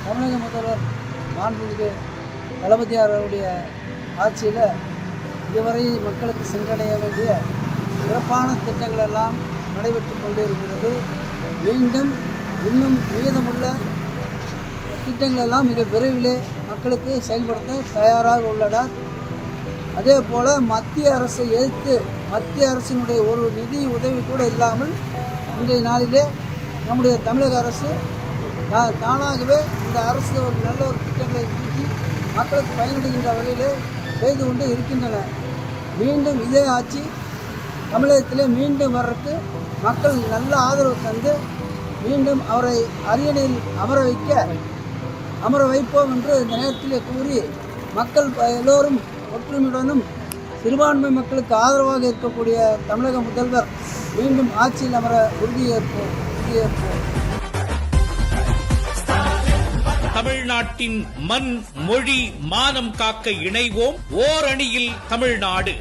தமிழக முதல்வர் மாண்புமிகு தளபதியார் அவருடைய ஆட்சியில் இதுவரை மக்களுக்கு சென்றடைய வேண்டிய சிறப்பான திட்டங்கள் எல்லாம் நடைபெற்று கொண்டே இருக்கிறது. மீண்டும் இன்னும் மீதமுள்ள திட்டங்கள் எல்லாம் மிக விரைவிலே மக்களுக்கு செயல்படுத்த தயாராக உள்ளனர். அதே போல் மத்திய அரசை எதிர்த்து மத்திய அரசினுடைய ஒரு நிதி உதவி கூட இல்லாமல் இன்றைய நாளிலே நம்முடைய தமிழக அரசு தானாகவே இந்த அரசு ஒரு நல்ல ஒரு திட்டங்களை தீட்டி மக்களுக்கு பயனடைகின்ற வகையிலே செய்து கொண்டு இருக்கின்றன. மீண்டும் இதே ஆட்சி தமிழகத்திலே மீண்டும் வர்றதுக்கு மக்கள் நல்ல ஆதரவு தந்து மீண்டும் அவரை அரியணையில் அமர வைப்போம் என்று இந்த நேரத்திலே கூறி மக்கள் எல்லோரும் ஒற்றுமையுடனும் சிறுபான்மை மக்களுக்கு ஆதரவாக இருக்கக்கூடிய தமிழக முதல்வர் மீண்டும் ஆட்சியில் அமர உறுதியேற்போம். தமிழ்நாட்டின் மண், மொழி, மானம் காக்க இணைவோம். ஓர் அணியில் தமிழ்நாடு.